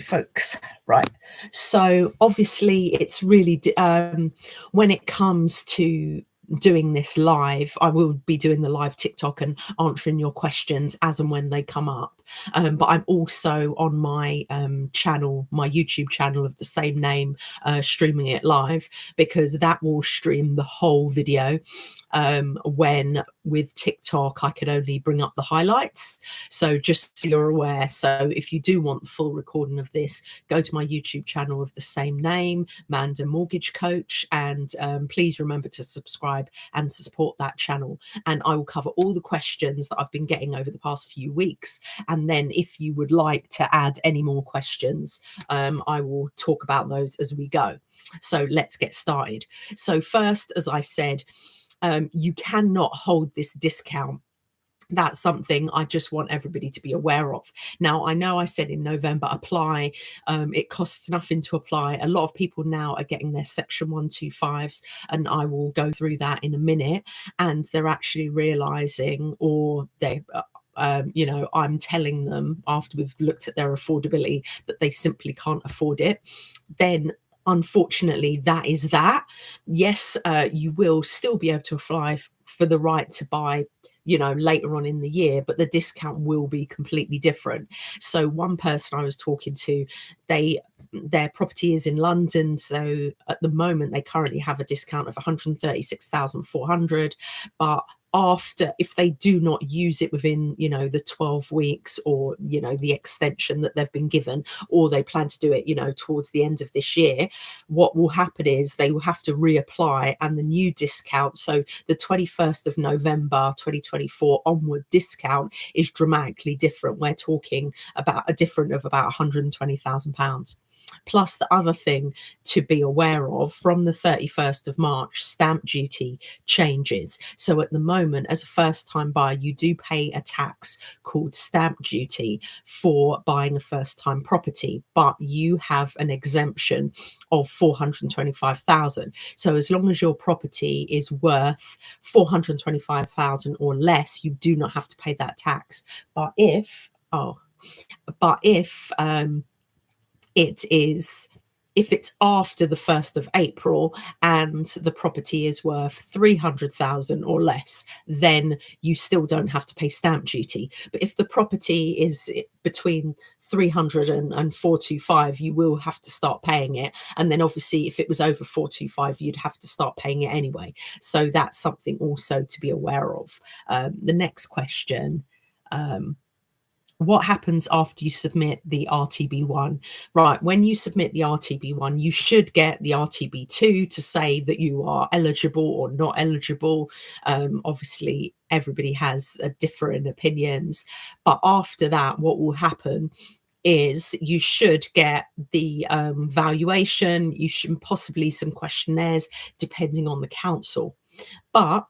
Sorry, folks. Right. So obviously, it's really when it comes to doing this live, I will be doing the live TikTok and answering your questions as and when they come up. But I'm also on my channel, my YouTube channel of the same name, streaming it live, because that will stream the whole video. When with TikTok, I can only bring up the highlights. So just so you're aware. So if you do want the full recording of this, go to my YouTube channel of the same name, Manda Mortgage Coach, and please remember to subscribe and support that channel. And I will cover all the questions that I've been getting over the past few weeks. And then if you would like to add any more questions, I will talk about those as we go. So let's get started. So first, as I said, you cannot hold this discount. That's something I just want everybody to be aware of. Now, I know I said in November, apply. It costs nothing to apply. A lot of people now are getting their Section 125s, and I will go through that in a minute. And they're actually realizing, or they I'm telling them after we've looked at their affordability that they simply can't afford it. Then unfortunately, that is that. Yes, you will still be able to apply for the right to buy, later on in the year, but the discount will be completely different. So one person I was talking to, their property is in London. So at the moment, they currently have a discount of 136,400, but if they do not use it within the 12 weeks or the extension that they've been given, or they plan to do it towards the end of this year, what will happen is they will have to reapply, and the new discount, so the 21st of November 2024 onward discount, is dramatically different. We're talking about a difference of about £120,000. Plus, the other thing to be aware of, from the 31st of March, stamp duty changes. So at the moment, as a first-time buyer, you do pay a tax called stamp duty for buying a first-time property, but you have an exemption of 425,000. So as long as your property is worth 425,000 or less, you do not have to pay that tax. But if if it's after the 1st of April and the property is worth 300,000 or less, then you still don't have to pay stamp duty. But if the property is between 300 and 425, you will have to start paying it. And then obviously if it was over 425, you'd have to start paying it anyway. So that's something also to be aware of. The next question, what happens after you submit the RTB1? Right, when you submit the RTB1, you should get the RTB2 to say that you are eligible or not eligible. Obviously, everybody has different opinions. But after that, what will happen is you should get the valuation, you should possibly some questionnaires, depending on the council. But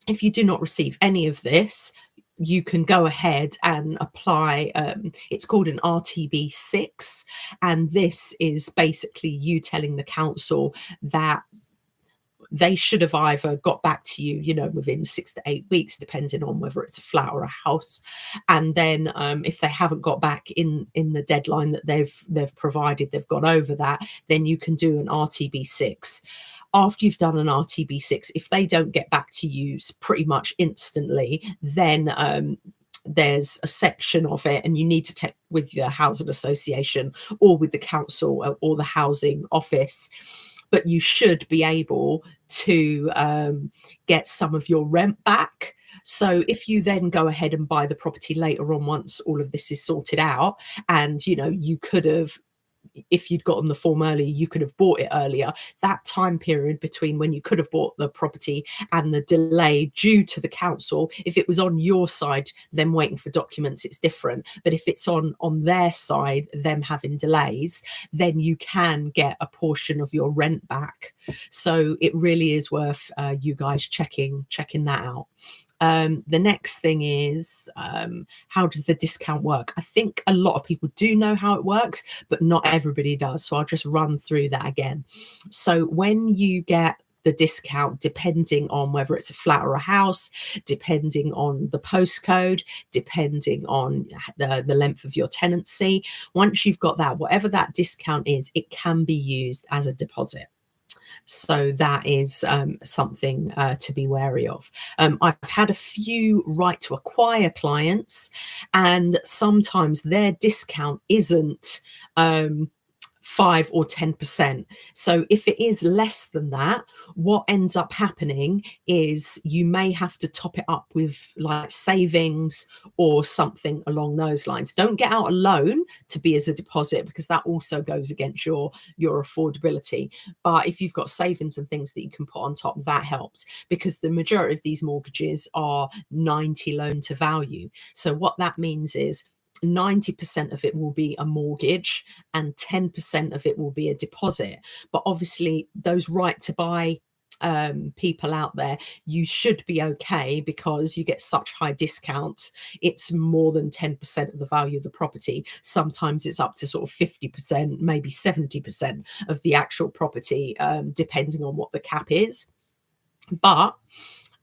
if you do not receive any of this, you can go ahead and apply. It's called an RTB6, and this is basically you telling the council that they should have either got back to you, within 6 to 8 weeks, depending on whether it's a flat or a house. And then if they haven't got back in the deadline that they've provided, they've gone over that, then you can do an RTB6. After you've done an RTB6, if they don't get back to you pretty much instantly, then there's a section of it, and you need to take with your housing association or with the council or the housing office. But you should be able to get some of your rent back. So if you then go ahead and buy the property later on, once all of this is sorted out, and you could have, if you'd gotten the form early, you could have bought it earlier. That time period between when you could have bought the property and the delay due to the council, if it was on your side, them waiting for documents, it's different. But if it's on their side, them having delays, then you can get a portion of your rent back. So it really is worth you guys checking that out. The next thing is, how does the discount work? I think a lot of people do know how it works, but not everybody does. So I'll just run through that again. So when you get the discount depending on whether it's a flat or a house, depending on the postcode, depending on the length of your tenancy. Once you've got that, whatever that discount is, it can be used as a deposit. So that is something to be wary of. I've had a few right to acquire clients, and sometimes their discount isn't 5 or 10%. So if it is less than that, what ends up happening is you may have to top it up with like savings or something along those lines. Don't get out a loan to be as a deposit, because that also goes against your affordability. But if you've got savings and things that you can put on top, that helps, because the majority of these mortgages are 90 loan to value. So what that means is 90% of it will be a mortgage and 10% of it will be a deposit. But obviously those right to buy people out there, you should be okay, because you get such high discounts. It's more than 10% of the value of the property. Sometimes it's up to sort of 50%, maybe 70% of the actual property, depending on what the cap is. But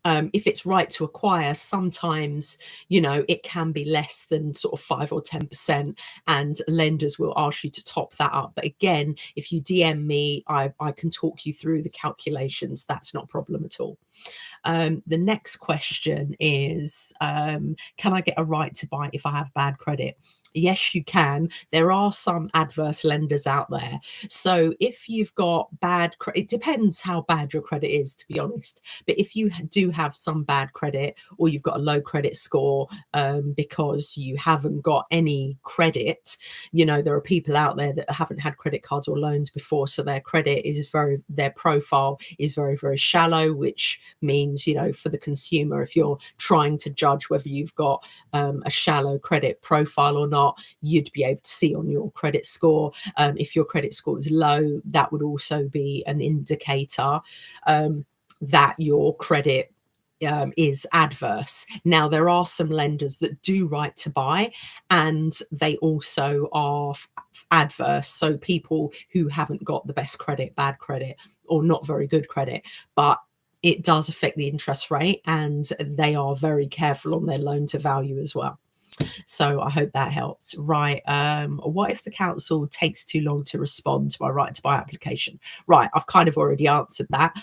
if it's right to acquire, sometimes, it can be less than sort of 5 or 10%, and lenders will ask you to top that up. But again, if you DM me, I can talk you through the calculations. That's not a problem at all. The next question is, can I get a right to buy if I have bad credit? Yes, you can. There are some adverse lenders out there. So if you've got bad credit, it depends how bad your credit is, to be honest. But if you do have some bad credit, or you've got a low credit score because you haven't got any credit, there are people out there that haven't had credit cards or loans before. So their credit is their profile is very, very shallow, which means, for the consumer, if you're trying to judge whether you've got a shallow credit profile or not, you'd be able to see on your credit score. If your credit score is low, that would also be an indicator that your credit is adverse. Now, there are some lenders that do right to buy, and they also are adverse. So people who haven't got the best credit, bad credit, or not very good credit, but it does affect the interest rate, and they are very careful on their loan to value as well. So I hope that helps. Right. What if the council takes too long to respond to my right to buy application? Right. I've kind of already answered that.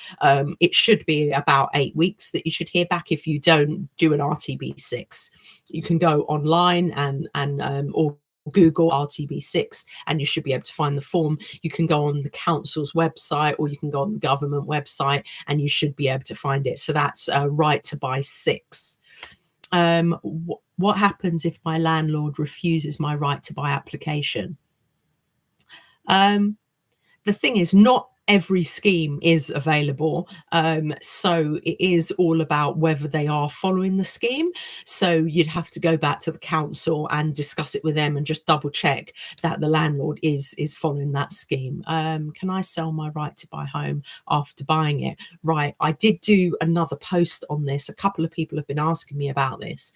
It should be about 8 weeks that you should hear back if you don't do an RTB6. You can go online and or Google RTB6, and you should be able to find the form. You can go on the council's website, or you can go on the government website, and you should be able to find it. So that's right to buy 6. What happens if my landlord refuses my right to buy application? The thing is, not every scheme is available. So it is all about whether they are following the scheme. So you'd have to go back to the council and discuss it with them and just double check that the landlord is following that scheme. Can I sell my right to buy home after buying it? Right. I did do another post on this. A couple of people have been asking me about this.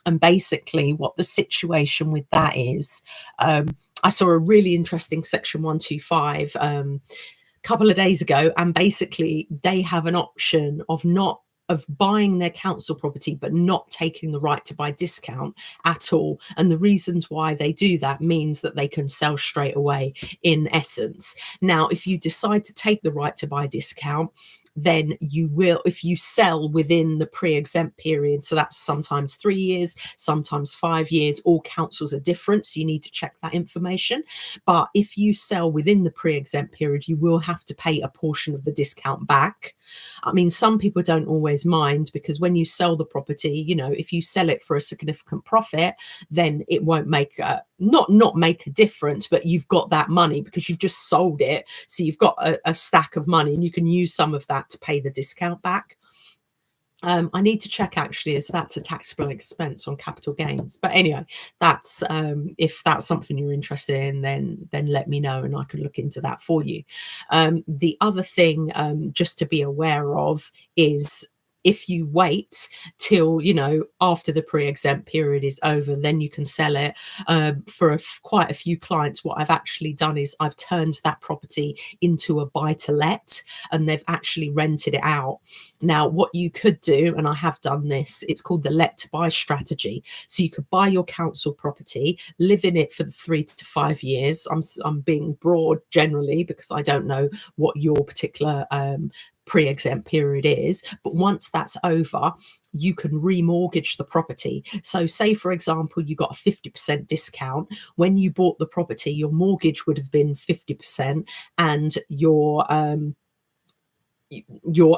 And basically what the situation with that is, I saw a really interesting Section 125 couple of days ago, and basically they have an option of buying their council property but not taking the right to buy discount at all. And the reasons why they do that means that they can sell straight away, in essence. Now, if you decide to take the right to buy discount, then you will, if you sell within the pre-exempt period, so that's sometimes 3 years, sometimes 5 years, all councils are different, so you need to check that information. But if you sell within the pre-exempt period, you will have to pay a portion of the discount back. I mean, some people don't always mind, because when you sell the property, if you sell it for a significant profit, then it won't make not make a difference, but you've got that money because you've just sold it. So you've got a stack of money, and you can use some of that to pay the discount back. I need to check actually, as that's a taxable expense on capital gains. But anyway, that's if that's something you're interested in, then let me know and I can look into that for you. The other thing just to be aware of is If you wait till, after the pre-exempt period is over, then you can sell it. For quite a few clients, what I've actually done is I've turned that property into a buy-to-let, and they've actually rented it out. Now, what you could do, and I have done this, it's called the let to buy strategy. So you could buy your council property, live in it for the 3 to 5 years. I'm being broad generally because I don't know what your particular pre-exempt period is, but once that's over, you can remortgage the property. So say, for example, you got a 50% discount. When you bought the property, your mortgage would have been 50%, and your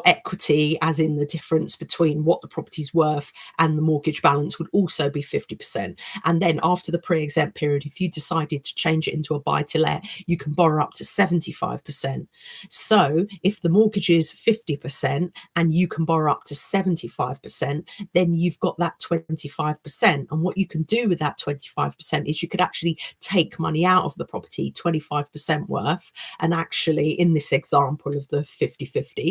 equity, as in the difference between what the property's worth and the mortgage balance, would also be 50%. And then after the pre-exempt period, if you decided to change it into a buy-to-let, you can borrow up to 75%. So if the mortgage is 50% and you can borrow up to 75%, then you've got that 25%. And what you can do with that 25% is you could actually take money out of the property, 25% worth, and actually, in this example of the 50-50,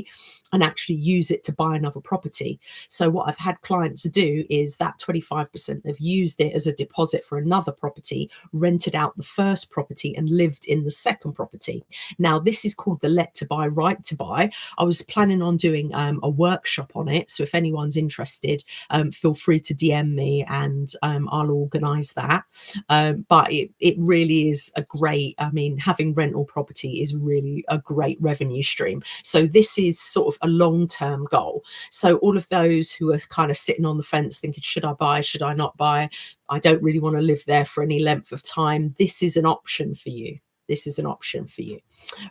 and actually use it to buy another property. So what I've had clients do is that 25%, they've used it as a deposit for another property, rented out the first property and lived in the second property. Now, this is called the let to buy, right to buy. I was planning on doing a workshop on it. So if anyone's interested, feel free to DM me and I'll organize that. But it really is a great, having rental property is really a great revenue stream. So this is sort of a long-term goal. So all of those who are kind of sitting on the fence thinking, should I buy, should I not buy, I don't really want to live there for any length of time, this is an option for you. This is an option for you.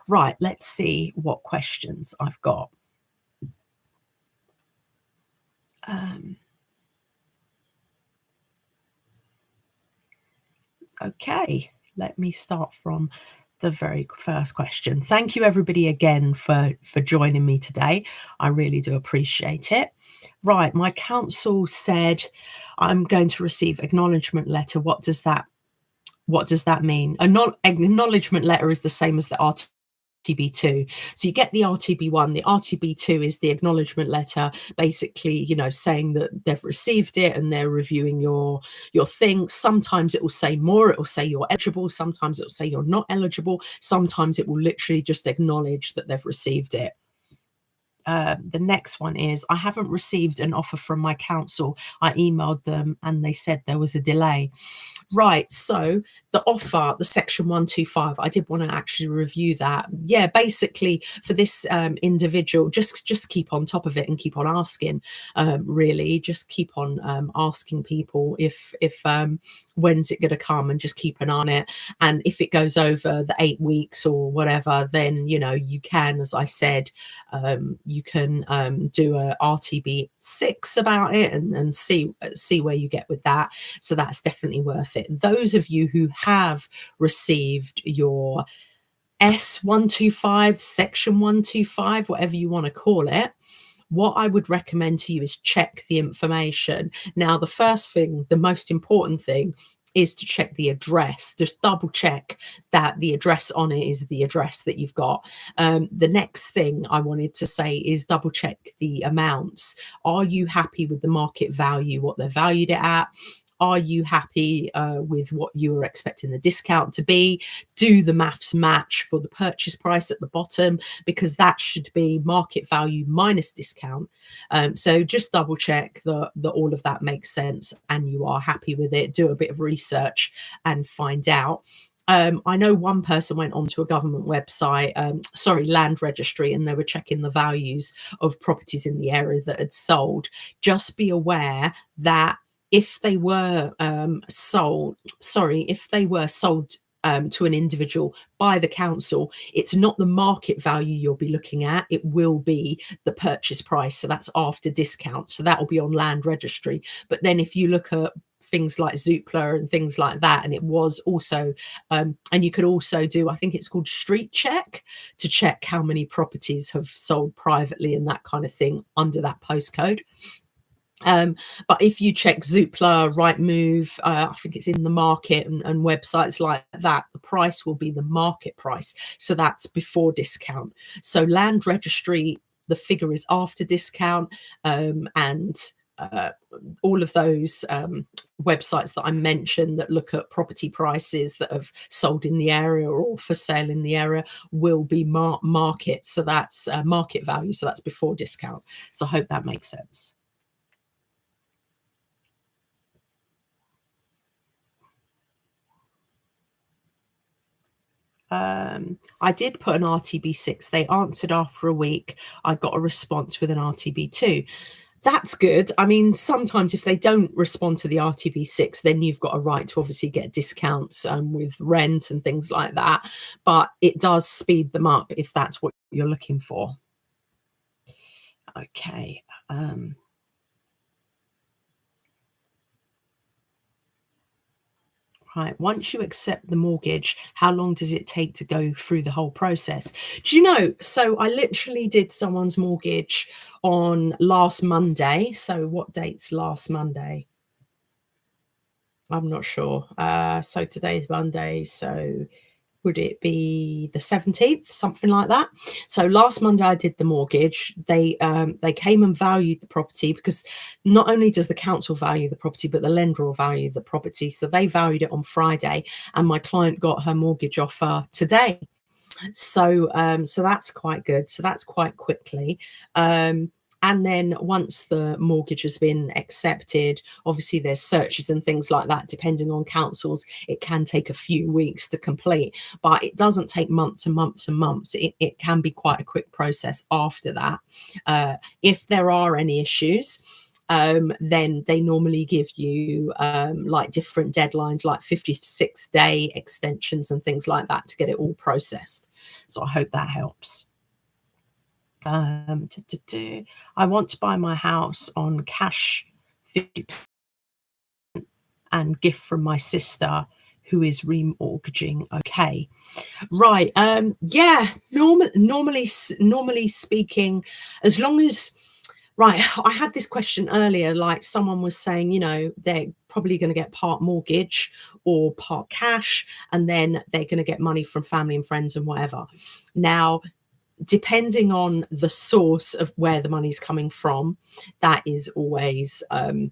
Right, let's see what questions I've got. Okay, let me start from the very first question. Thank you everybody again for joining me today. I really do appreciate it. Right, my council said I'm going to receive acknowledgement letter. What does that mean? Acknowledgement letter is the same as the RTB2. So you get the RTB1. The RTB2 is the acknowledgement letter, basically, saying that they've received it and they're reviewing your thing. Sometimes it will say more. It will say you're eligible. Sometimes it will say you're not eligible. Sometimes it will literally just acknowledge that they've received it. The next one is, I haven't received an offer from my council. I emailed them and they said there was a delay. Right, so the offer, the section 125, I did want to actually review that. Yeah, basically for this individual, just keep on top of it and keep on asking, really. Just keep on asking people if when's it going to come, and just keep an eye on it. And if it goes over the 8 weeks or whatever, then, you can, as I said, you can do a RTB 6 about it and see where you get with that. So that's definitely worth it. Those of you who have received your S125, section 125, whatever you want to call it, what I would recommend to you is check the information. Now, the first thing, the most important thing, is to check the address. Just double check that the address on it is the address that you've got. The next thing I wanted to say is double check the amounts. Are you happy with the market value, what they're valued it at? Are you happy with what you were expecting the discount to be? Do the maths match for the purchase price at the bottom? Because that should be market value minus discount. So just double check that all of that makes sense and you are happy with it. Do a bit of research and find out. I know one person went onto a government website, land registry, and they were checking the values of properties in the area that had sold. Just be aware that if they were sold to an individual by the council, it's not the market value you'll be looking at, it will be the purchase price. So that's after discount. So that will be on land registry. But then if you look at things like Zoopla and things like that, and it was also, and you could also do, I think it's called Street Check, to check how many properties have sold privately and that kind of thing under that postcode. But if you check Zoopla, Rightmove, I think it's In the Market and websites like that, the price will be the market price. So that's before discount. So land registry the figure is after discount, and all of those websites that I mentioned that look at property prices that have sold in the area or for sale in the area will be market. So that's market value. So that's before discount. So I hope that makes sense. I did put an RTB6. They answered after a week. I got a response with an RTB2. That's good. I mean, sometimes if they don't respond to the RTB6, then you've got a right to obviously get discounts with rent and things like that. But it does speed them up if that's what you're looking for. Okay. Right. Once you accept the mortgage, how long does it take to go through the whole process? Do you know? So I literally did someone's mortgage on last Monday. So what date's last Monday? I'm not sure. So today's Monday. So would it be the 17th, something like that? So last Monday I did the mortgage. They came and valued the property, because not only does the council value the property, but the lender will value the property. So they valued it on Friday, and my client got her mortgage offer today. So so that's quite good. So that's quite quickly. And then once the mortgage has been accepted, obviously there's searches and things like that. Depending on councils, it can take a few weeks to complete, but it doesn't take months and months and months. It can be quite a quick process after that. If there are any issues, then they normally give you like different deadlines, like 56-day extensions and things like that, to get it all processed. So I hope that helps. I want to buy my house on cash 50 and gift from my sister who is remortgaging. Okay, right. Yeah, normally speaking, as long as, right, I had this question earlier, like someone was saying, you know, they're probably going to get part mortgage or part cash, and then they're going to get money from family and friends and whatever. Now, depending on the source of where the money's coming from, that is always can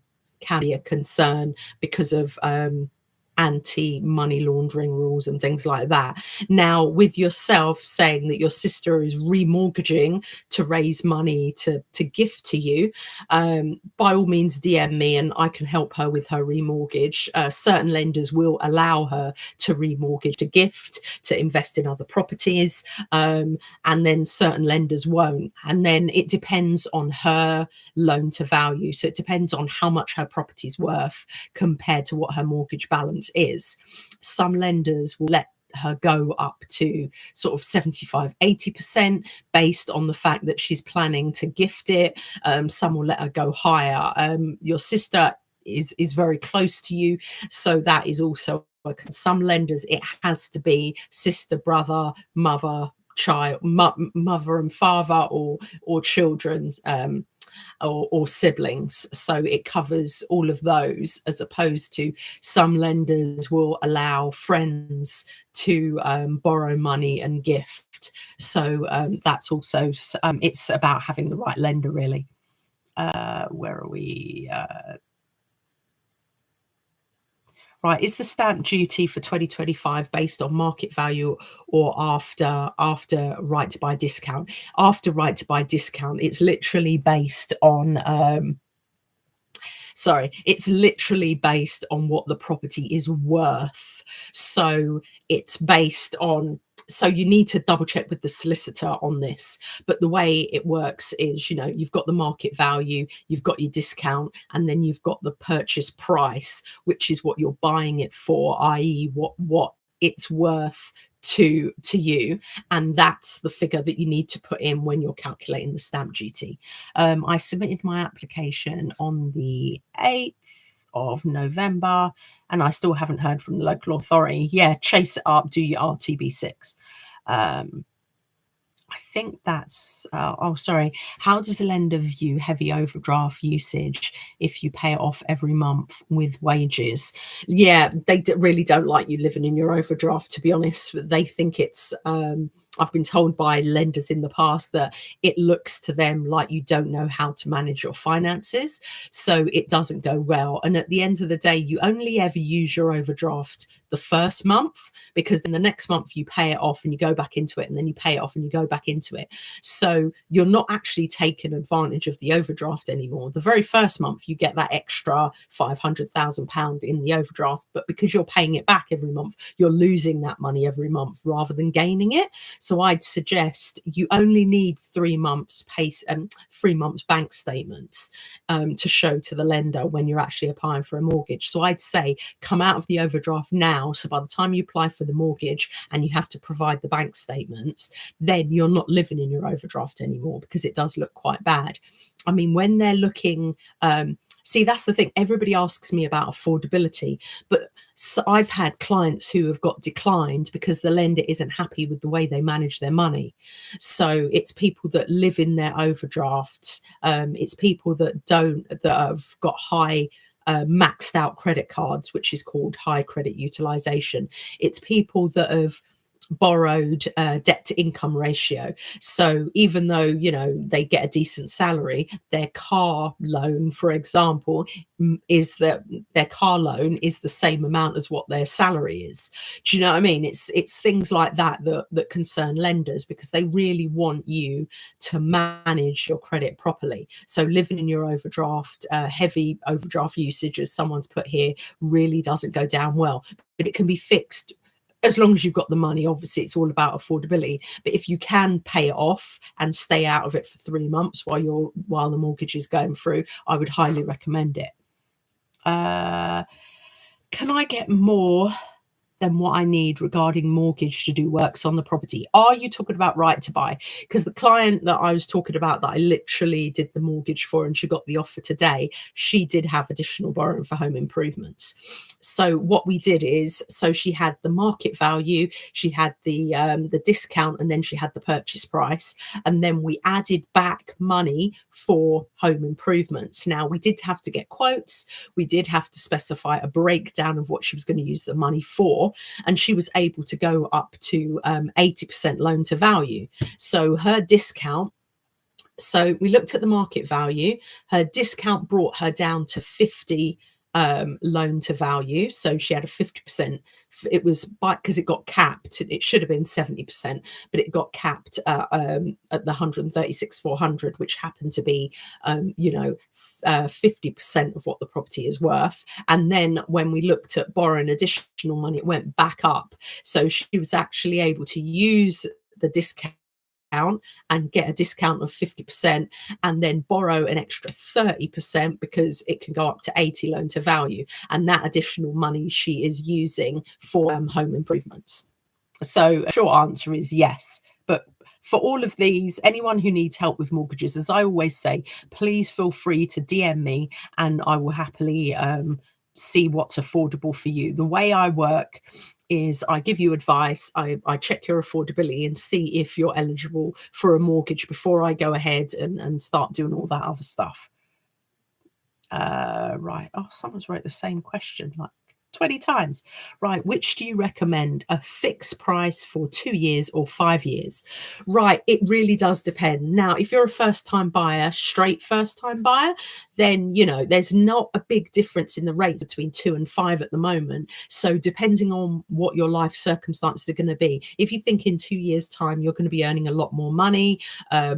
be a concern because of anti-money laundering rules and things like that. Now, with yourself saying that your sister is remortgaging to raise money to gift to you, by all means DM me and I can help her with her remortgage. Certain lenders will allow her to remortgage, to gift, to invest in other properties, and then certain lenders won't. And then it depends on her loan to value. So it depends on how much her property's worth compared to what her mortgage balance is. Some lenders will let her go up to sort of 75-80% based on the fact that she's planning to gift it. Some will let her go higher. Your sister is very close to you, so that is also, some lenders it has to be sister, brother, mother, child, mother and father, or children's or siblings. So it covers all of those, as opposed to some lenders will allow friends to borrow money and gift. So that's also, it's about having the right lender, really. Where are we? Right, is the stamp duty for 2025 based on market value or after right to buy discount? After right to buy discount, it's literally based on it's literally based on what the property is worth. So it's based on, so you need to double check with the solicitor on this, but the way it works is, you know, you've got the market value, you've got your discount, and then you've got the purchase price, which is what you're buying it for, i.e. what it's worth to you, and that's the figure that you need to put in when you're calculating the stamp duty. I submitted my application on the 8th of November and I still haven't heard from the local authority. Yeah, chase it up, do your RTB6. I think that's, oh, sorry. How does a lender view heavy overdraft usage if you pay it off every month with wages? Yeah, they really don't like you living in your overdraft, to be honest. They think it's I've been told by lenders in the past that it looks to them like you don't know how to manage your finances. So it doesn't go well. And at the end of the day, you only ever use your overdraft the first month, because then the next month you pay it off and you go back into it, and then you pay it off and you go back into it. So you're not actually taking advantage of the overdraft anymore. The very first month you get that extra £500,000 in the overdraft, but because you're paying it back every month, you're losing that money every month rather than gaining it. So I'd suggest you only need 3 months 3 months bank statements to show to the lender when you're actually applying for a mortgage. So I'd say come out of the overdraft now. So by the time you apply for the mortgage and you have to provide the bank statements, then you're not living in your overdraft anymore, because it does look quite bad. I mean, when they're looking, see, that's the thing. Everybody asks me about affordability, but so I've had clients who have got declined because the lender isn't happy with the way they manage their money. So it's people that live in their overdrafts. It's people that have got high maxed out credit cards, which is called high credit utilization. It's people that have borrowed debt to income ratio. So even though, you know, they get a decent salary, their car loan, for example, is that their car loan is the same amount as what their salary is. Do you know what I mean? It's things like that that concern lenders, because they really want you to manage your credit properly. So living in your overdraft, heavy overdraft usage, as someone's put here, really doesn't go down well, but it can be fixed as long as you've got the money. Obviously it's all about affordability, but if you can pay it off and stay out of it for 3 months while the mortgage is going through, I would highly recommend it. Can I get more than what I need regarding mortgage to do works on the property? Are you talking about right to buy? Because the client that I was talking about, that I literally did the mortgage for and she got the offer today, she did have additional borrowing for home improvements. So what we did is, so she had the market value, she had the discount, and then she had the purchase price, and then we added back money for home improvements. Now, we did have to get quotes, we did have to specify a breakdown of what she was going to use the money for, and she was able to go up to 80% loan to value. So her discount, so we looked at the market value, her discount brought her down to 50 loan to value. So she had a 50%. It was because it got capped. It should have been 70%, but it got capped at the 136,400, which happened to be, 50% of what the property is worth. And then when we looked at borrowing additional money, it went back up. So she was actually able to use the discount and get a discount of 50%, and then borrow an extra 30% because it can go up to 80 loan to value, and that additional money she is using for home improvements. So a short answer is yes. But for all of these, anyone who needs help with mortgages, as I always say, please feel free to DM me and I will happily see what's affordable for you. The way I work is I give you advice, I check your affordability and see if you're eligible for a mortgage before I go ahead and start doing all that other stuff. Right. Oh, someone's wrote the same question like 20 times. Right. Which do you recommend? A fixed price for 2 years or 5 years? Right. It really does depend. Now, if you're a first time buyer, straight first time buyer, then, you know, there's not a big difference in the rate between 2 and 5 at the moment. So depending on what your life circumstances are going to be, if you think in 2 years time, you're going to be earning a lot more money,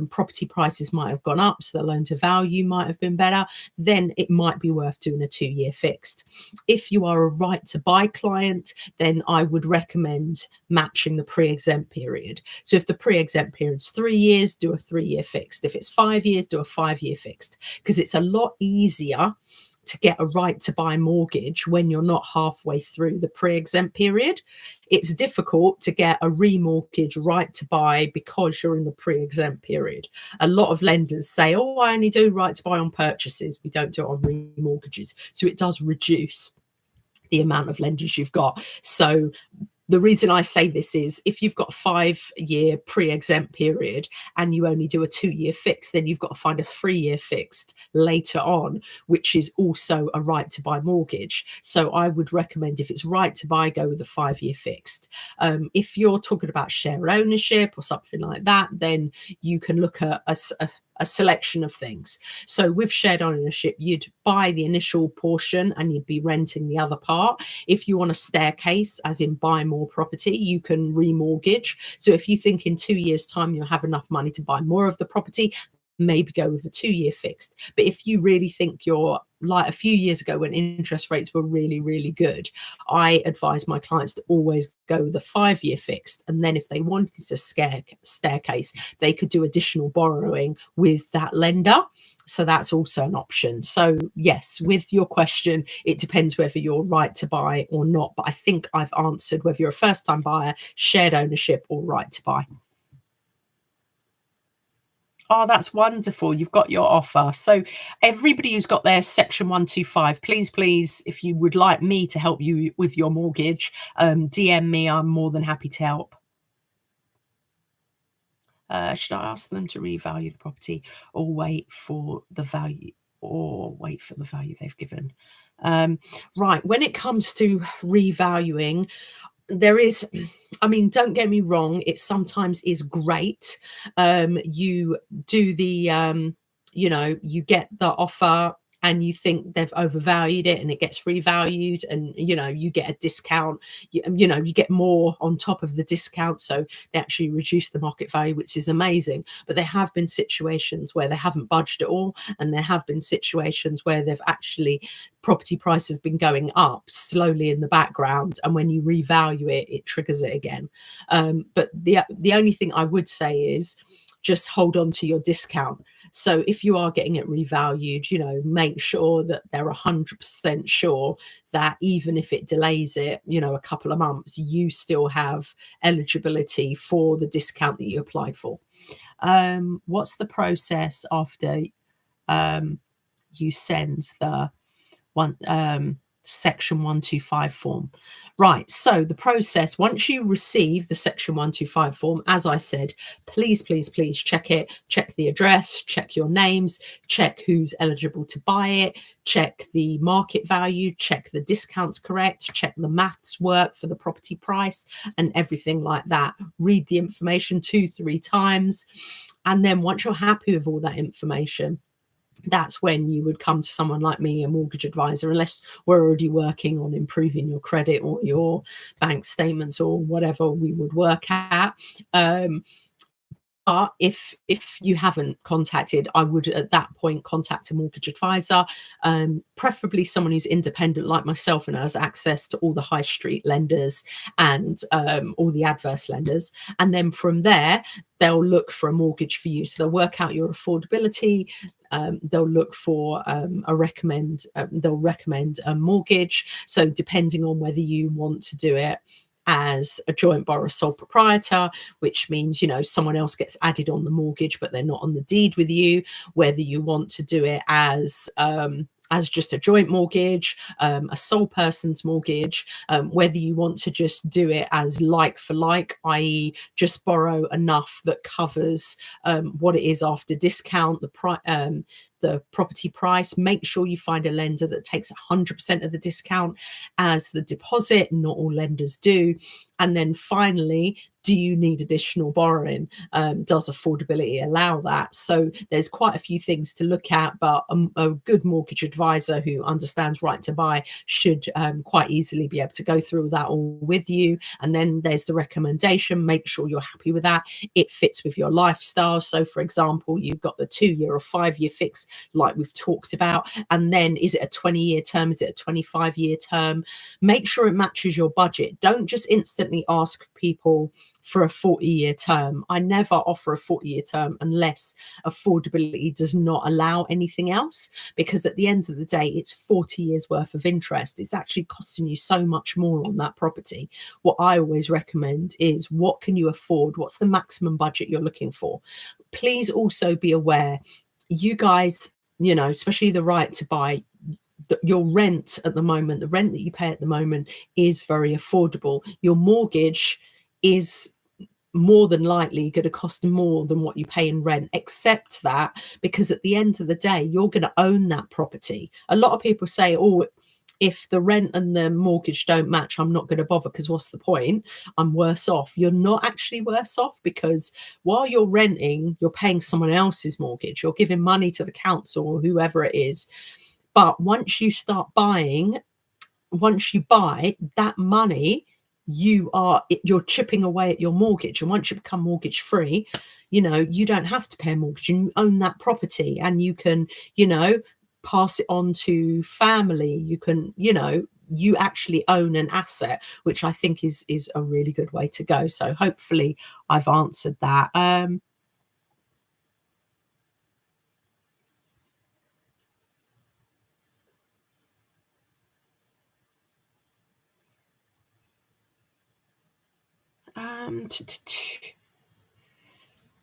property prices might have gone up, so the loan to value might have been better, then it might be worth doing a 2-year fixed. If you are a right to buy client, then I would recommend matching the pre-exempt period. So if the pre-exempt period is 3 years, do a 3-year fixed. If it's 5 years, do a 5-year fixed, because it's a lot easier to get a right to buy mortgage when you're not halfway through the pre-exempt period. It's difficult to get a remortgage right to buy because you're in the pre-exempt period. A lot of lenders say, oh, I only do right to buy on purchases, we don't do it on remortgages. So it does reduce the amount of lenders you've got. So the reason I say this is if you've got a 5-year pre-exempt period and you only do a 2-year fix, then you've got to find a 3-year fixed later on, which is also a right to buy mortgage. So I would recommend, if it's right to buy, go with a 5-year fixed. If you're talking about share ownership or something like that, then you can look at a selection of things. So with shared ownership, you'd buy the initial portion and you'd be renting the other part. If you want a staircase, as in buy more property, you can remortgage. So if you think in 2 years' time you'll have enough money to buy more of the property, maybe go with a 2-year fixed. But if you really think you're like a few years ago when interest rates were really, really good, I advise my clients to always go with a 5-year fixed. And then if they wanted to staircase, they could do additional borrowing with that lender. So that's also an option. So yes, with your question, it depends whether you're right to buy or not. But I think I've answered whether you're a first-time buyer, shared ownership, or right to buy. Oh, that's wonderful. You've got your offer. So everybody who's got their Section 125, please, if you would like me to help you with your mortgage, DM me. I'm more than happy to help. Should I ask them to revalue the property or wait for the value they've given? Right. When it comes to revaluing, there is, I mean, don't get me wrong, it sometimes is great. You do the, you get the offer and you think they've overvalued it and it gets revalued, and you get a discount. You get more on top of the discount, so they actually reduce the market value, which is amazing. But there have been situations where they haven't budged at all, and there have been situations where they've actually, property prices have been going up slowly in the background, and when you revalue it, it triggers it again. But the only thing I would say is just hold on to your discount. So if you are getting it revalued, make sure that they're 100% sure that even if it delays it, a couple of months, you still have eligibility for the discount that you applied for. What's the process after you send the Section 125 form? Right, so the process, once you receive the Section 125 form, as I said, please check it, check the address, check your names, check who's eligible to buy it, check the market value, check the discounts correct, check the maths work for the property price and everything like that. Read the information 2-3 times, and then once you're happy with all that information, that's when you would come to someone like me, a mortgage advisor, unless we're already working on improving your credit or your bank statements or whatever we would work at. But if you haven't contacted, I would at that point contact a mortgage advisor, preferably someone who's independent like myself and has access to all the high street lenders and all the adverse lenders. And then from there, they'll look for a mortgage for you. So they'll work out your affordability. They'll look for they'll recommend a mortgage. So depending on whether you want to do it as a joint borrower sole proprietor, which means someone else gets added on the mortgage but they're not on the deed with you, whether you want to do it as just a joint mortgage, a sole person's mortgage, whether you want to just do it as like for like, i.e. just borrow enough that covers what it is after discount, the property price. Make sure you find a lender that takes 100% of the discount as the deposit. Not all lenders do. And then finally, do you need additional borrowing? Does affordability allow that? So there's quite a few things to look at, but a good mortgage advisor who understands right to buy should quite easily be able to go through that all with you. And then there's the recommendation. Make sure you're happy with that. It fits with your lifestyle. So for example, you've got the 2-year or 5-year fix like we've talked about. And then is it a 20-year term? Is it a 25-year term? Make sure it matches your budget. Don't just instantly ask people for a 40-year term. I never offer a 40-year term unless affordability does not allow anything else, because at the end of the day, it's 40 years worth of interest. It's actually costing you so much more on that property. What I always recommend is, what can you afford? What's the maximum budget you're looking for? Please also be aware, you guys, especially the right to buy, your rent at the moment, the rent that you pay at the moment is very affordable. Your mortgage is more than likely going to cost more than what you pay in rent. Accept that, because at the end of the day, you're going to own that property. A lot of people say, oh, if the rent and the mortgage don't match, I'm not going to bother, because what's the point? I'm worse off. You're not actually worse off, because while you're renting, you're paying someone else's mortgage. You're giving money to the council or whoever it is. But once you start buying, once you buy, that money, you're chipping away at your mortgage. And once you become mortgage free, you don't have to pay a mortgage, and you own that property, and you can, pass it on to family. You can, you actually own an asset, which I think is a really good way to go. So hopefully I've answered that.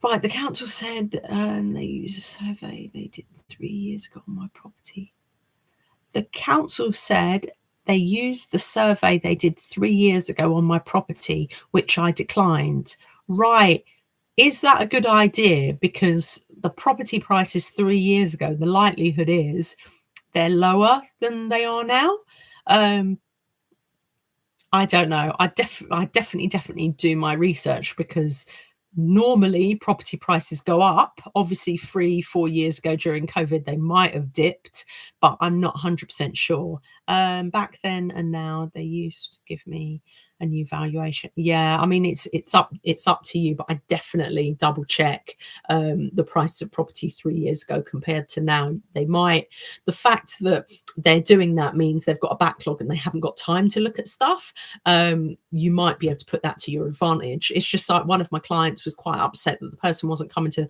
Right, the council said they use a survey they did 3 years ago on my property. The council said they used the survey they did 3 years ago on my property, which I declined. Right. Is that a good idea? Because the property prices 3 years ago, the likelihood is they're lower than they are now. I don't know. I definitely do my research, because normally property prices go up. Obviously 3-4 years ago during COVID they might have dipped, but I'm not 100% sure. Back then and now they used to give me a new valuation. Yeah, I mean it's up to you, but I definitely double check the price of property 3 years ago compared to now. The fact that they're doing that means they've got a backlog and they haven't got time to look at stuff. You might be able to put that to your advantage. It's just like one of my clients was quite upset that the person wasn't coming to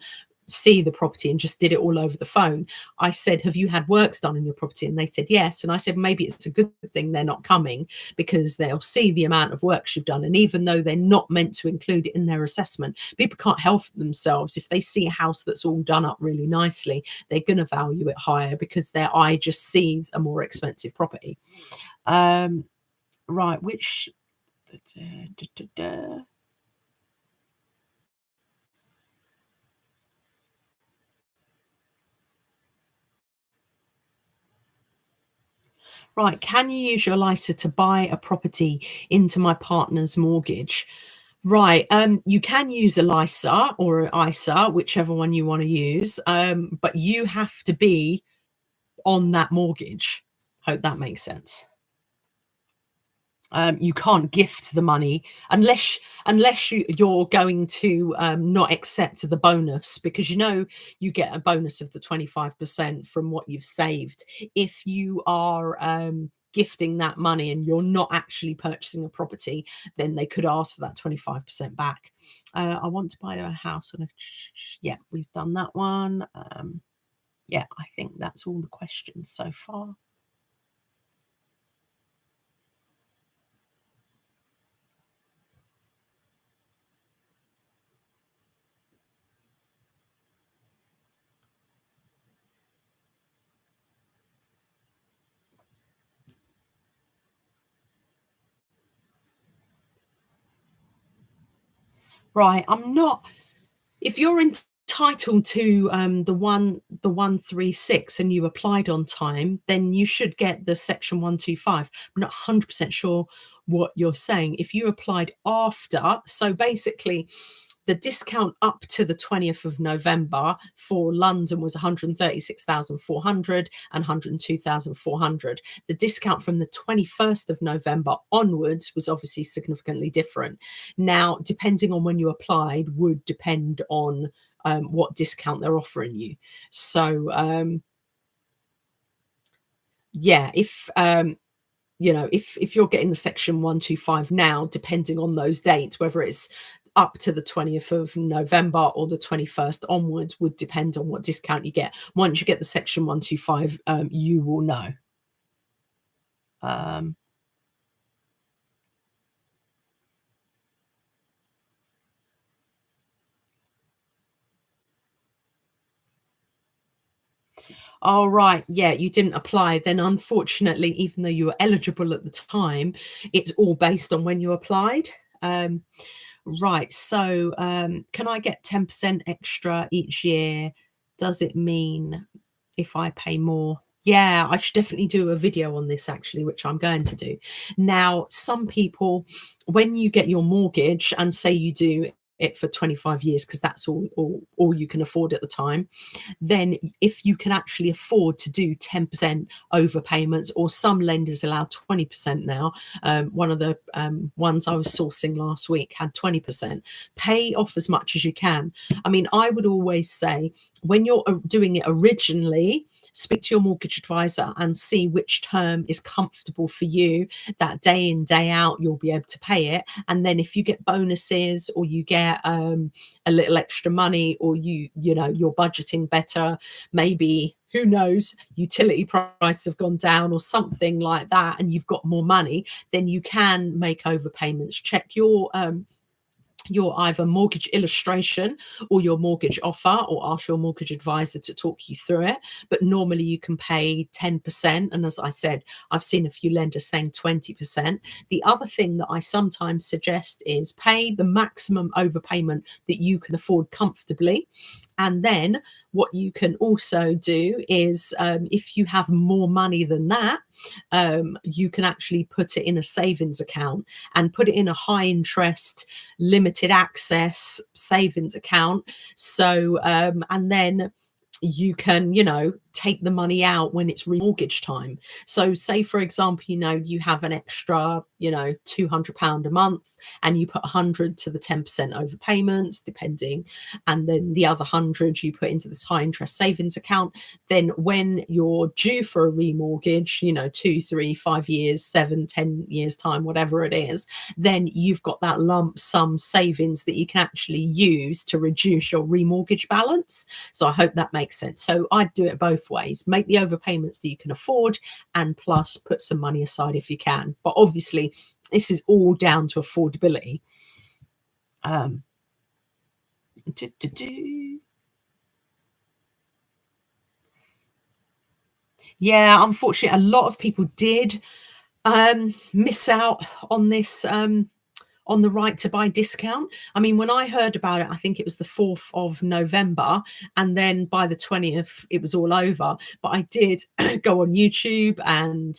see the property and just did it all over the phone. I said, have you had works done in your property? And they said yes. And I said, maybe it's a good thing they're not coming, because they'll see the amount of works you've done. And even though they're not meant to include it in their assessment, people can't help themselves. If they see a house that's all done up really nicely, they're going to value it higher, because their eye just sees a more expensive property. Right, which right, can you use your LISA to buy a property into my partner's mortgage? Right, you can use a LISA or an ISA, whichever one you want to use, but you have to be on that mortgage. Hope that makes sense. You can't gift the money unless you're going to not accept the bonus, because you get a bonus of the 25% from what you've saved. If you are gifting that money and you're not actually purchasing a property, then they could ask for that 25% back. I want to buy a house on a yeah, we've done that one. Yeah, I think that's all the questions so far. Right, I'm not. If you're entitled to the 136 and you applied on time, then you should get the section 125. I'm not 100% sure what you're saying. If you applied after, so basically the discount up to the 20th of November for London was 136,400 and 102,400. The discount from the 21st of November onwards was obviously significantly different. Now, depending on when you applied would depend on what discount they're offering you. So yeah, if you're getting the section 125 now, depending on those dates, whether it's up to the 20th of November or the 21st onwards, would depend on what discount you get. Once you get the section 125, you will know. All right. Yeah, you didn't apply. Then, unfortunately, even though you were eligible at the time, it's all based on when you applied. Um, right. So, can I get 10% extra each year? Does it mean if I pay more? Yeah, I should definitely do a video on this actually, which I'm going to do. Now, some people, when you get your mortgage and say you do it for 25 years, because that's all you can afford at the time, then if you can actually afford to do 10% overpayments, or some lenders allow 20% now. One of the ones I was sourcing last week had 20%. Pay off as much as you can. I mean, I would always say when you're doing it originally, speak to your mortgage advisor and see which term is comfortable for you, that day in day out you'll be able to pay it. And then if you get bonuses, or you get a little extra money, or you know you're budgeting better, maybe, who knows, utility prices have gone down or something like that, and you've got more money, then you can make overpayments. Check your either mortgage illustration or your mortgage offer, or ask your mortgage advisor to talk you through it. But normally you can pay 10%. And as I said, I've seen a few lenders saying 20%. The other thing that I sometimes suggest is pay the maximum overpayment that you can afford comfortably. And then what you can also do is, if you have more money than that, you can actually put it in a savings account, and put it in a high interest, limited access savings account. So, and then you can, take the money out when it's remortgage time. So say, for example, you have an extra, £200 a month, and you put 100 to the 10% overpayments, depending, and then the other 100 you put into this high interest savings account. Then when you're due for a remortgage, 2, 3, 5 years, 7, 10 years time, whatever it is, then you've got that lump sum savings that you can actually use to reduce your remortgage balance. So I hope that makes sense. So I'd do it both ways: make the overpayments that you can afford, and plus put some money aside if you can. But obviously this is all down to affordability. um do, do, do. Yeah, unfortunately a lot of people did miss out on this, on the right to buy discount. I mean, when I heard about it, I think it was the 4th of November, and then by the 20th, it was all over. But I did go on YouTube and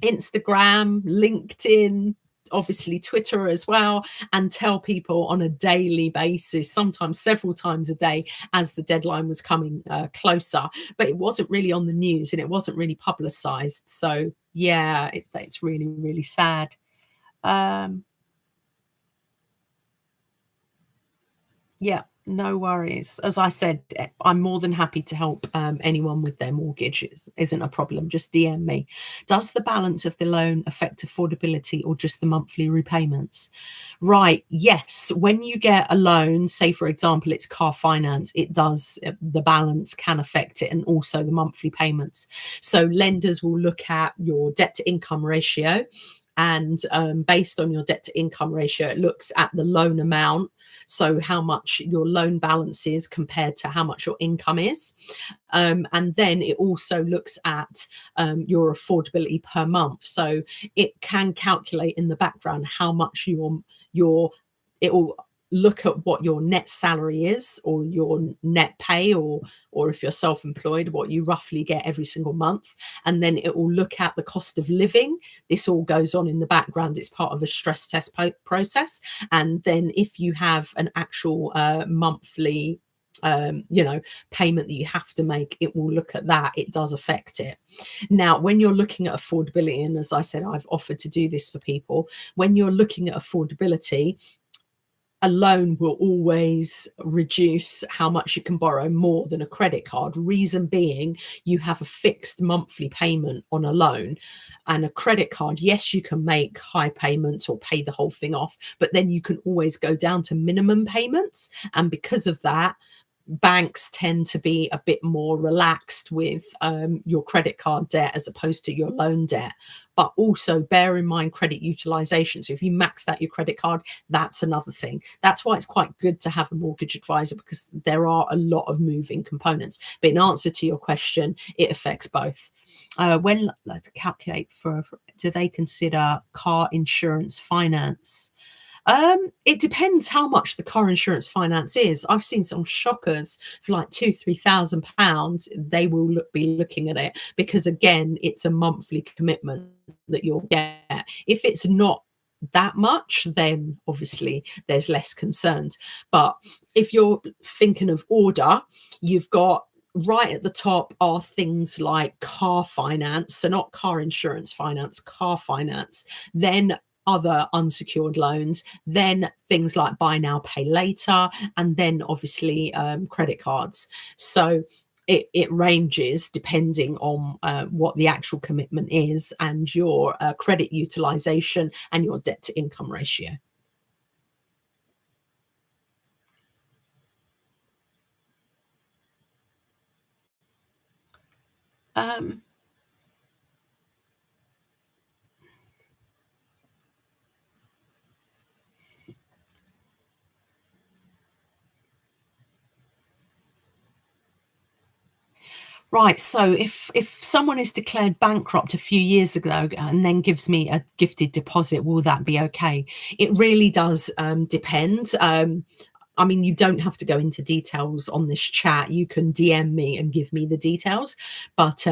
Instagram, LinkedIn, obviously Twitter as well, and tell people on a daily basis, sometimes several times a day, as the deadline was coming closer. But it wasn't really on the news, and it wasn't really publicized. So yeah, it's really, really sad. Um, Yeah, no worries. As I said, I'm more than happy to help anyone with their mortgages. Isn't a problem. Just DM me. Does the balance of the loan affect affordability, or just the monthly repayments? Right. Yes. When you get a loan, say for example, it's car finance, it does, the balance can affect it, and also the monthly payments. So lenders will look at your debt to income ratio. And based on your debt to income ratio, it looks at the loan amount, so how much your loan balance is compared to how much your income is. And then it also looks at your affordability per month. So it can calculate in the background how much it will look at what your net salary is, or your net pay, or if you're self-employed, what you roughly get every single month. And then it will look at the cost of living. This all goes on in the background. It's part of a stress test process. And then if you have an actual monthly payment that you have to make, it will look at that. It does affect it. Now, when you're looking at affordability, and as I said, I've offered to do this for people, when you're looking at affordability, a loan will always reduce how much you can borrow more than a credit card. Reason being, you have a fixed monthly payment on a loan. And a credit card, yes, you can make high payments or pay the whole thing off, but then you can always go down to minimum payments. And because of that, banks tend to be a bit more relaxed with your credit card debt as opposed to your loan debt. But also bear in mind credit utilization. So if you maxed out your credit card, that's another thing. That's why it's quite good to have a mortgage advisor, because there are a lot of moving components. But in answer to your question, it affects both. When to calculate do they consider car insurance finance? It depends how much the car insurance finance is. I've seen some shockers for like £2,000-3,000. They will be looking at it, because again, it's a monthly commitment that you'll get. If it's not that much, then obviously there's less concerns. But if you're thinking of order, you've got right at the top are things like car finance, so not car insurance finance, car finance, then other unsecured loans, then things like buy now, pay later, and then obviously credit cards. So it ranges depending on what the actual commitment is and your credit utilization and your debt to income ratio. Um, Right. So if someone is declared bankrupt a few years ago and then gives me a gifted deposit, will that be okay? It really does depend. I mean, you don't have to go into details on this chat. You can DM me and give me the details. But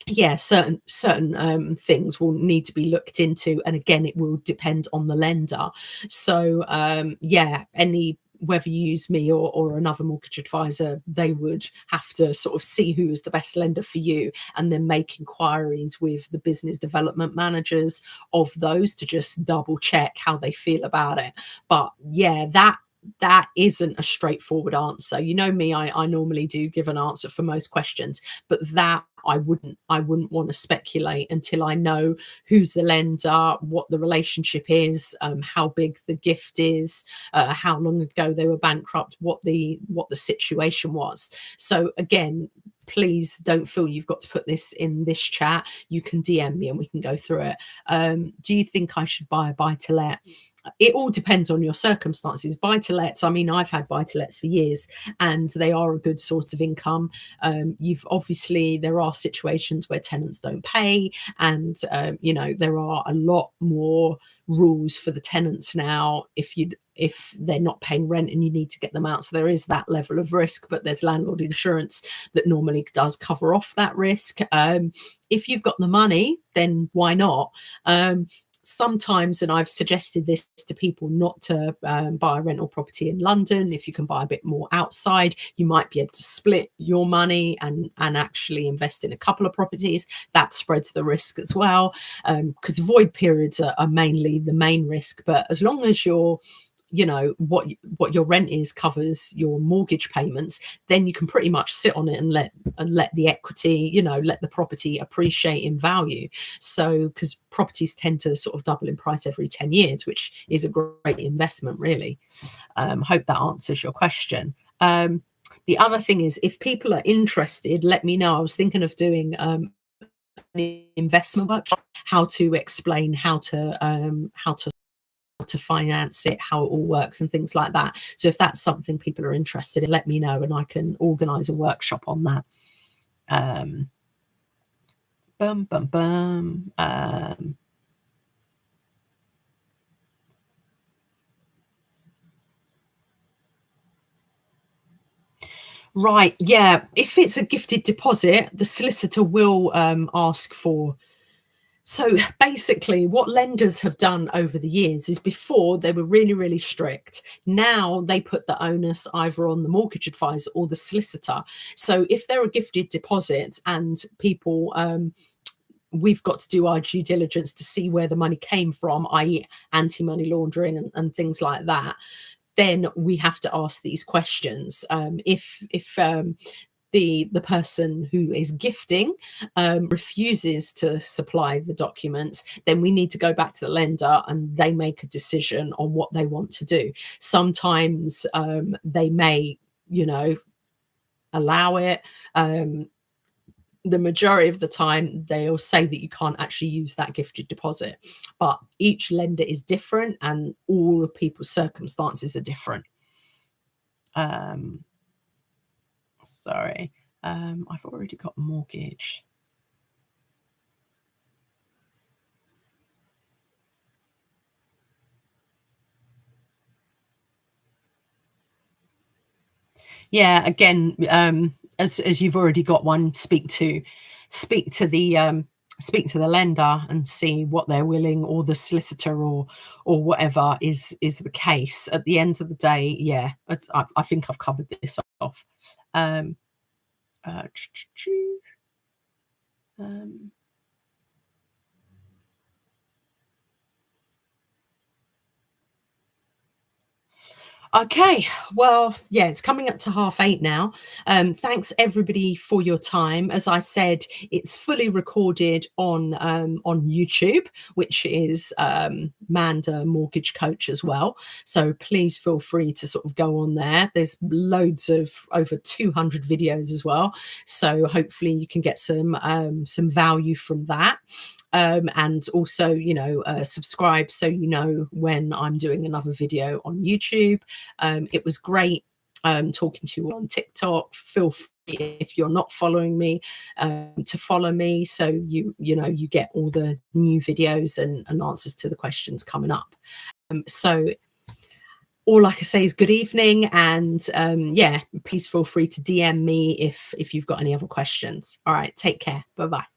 yeah, certain things will need to be looked into, and again, it will depend on the lender. So yeah, any whether you use me or another mortgage advisor, they would have to sort of see who is the best lender for you, and then make inquiries with the business development managers of those to just double check how they feel about it. But yeah, that isn't a straightforward answer. You know me, I normally do give an answer for most questions, but that I wouldn't want to speculate until I know who's the lender, what the relationship is, how big the gift is, how long ago they were bankrupt, what the situation was. So again, please don't feel you've got to put this in this chat. You can DM me and we can go through it. Do you think I should buy a buy to let? It all depends on your circumstances. Buy to lets, I mean, I've had buy to lets for years and they are a good source of income. You've obviously, there are situations where tenants don't pay, and you know, there are a lot more rules for the tenants now if they're not paying rent and you need to get them out. So there is that level of risk, but there's landlord insurance that normally does cover off that risk. If you've got the money, then why not? Sometimes, and I've suggested this to people, not to buy a rental property in London. If you can buy a bit more outside, you might be able to split your money and actually invest in a couple of properties. That spreads the risk as well, because void periods are mainly the main risk. But as long as you're, you know, what your rent is covers your mortgage payments, then you can pretty much sit on it and let the equity, you know, let the property appreciate in value. So because properties tend to sort of double in price every 10 years, which is a great investment, really. Hope that answers your question. The other thing is, if people are interested, let me know. I was thinking of doing an investment workshop, how to explain how to finance it, how it all works and things like that. So if that's something people are interested in, let me know and I can organize a workshop on that. Bum, bum, bum. Right, yeah. If it's a gifted deposit, the solicitor will ask for. So basically, what lenders have done over the years is, before they were really, really strict. Now they put the onus either on the mortgage advisor or the solicitor. So if there are gifted deposits and people, we've got to do our due diligence to see where the money came from, i.e., anti-money laundering and things like that. Then we have to ask these questions. If the person who is gifting refuses to supply the documents, then we need to go back to the lender and they make a decision on what they want to do. Sometimes they may you know, allow it. The majority of the time they'll say that you can't actually use that gifted deposit, but each lender is different and all of people's circumstances are different. Sorry, I've already got mortgage. Yeah, again, as you've already got one, speak to the lender and see what they're willing, or the solicitor, or whatever is the case. At the end of the day, yeah, I think I've covered this off. Um, uh, um, Okay, well, yeah, it's coming up to 8:30 now. Thanks everybody for your time. As I said, it's fully recorded on YouTube, which is Manda Mortgage Coach as well. So please feel free to sort of go on there. There's loads of over 200 videos as well. So hopefully you can get some value from that. And also, subscribe so you know when I'm doing another video on YouTube. It was great talking to you on TikTok. Feel free, if you're not following me, to follow me, so you get all the new videos and answers to the questions coming up. So all I can say is good evening, and yeah, please feel free to DM me if you've got any other questions. All right, take care. Bye bye.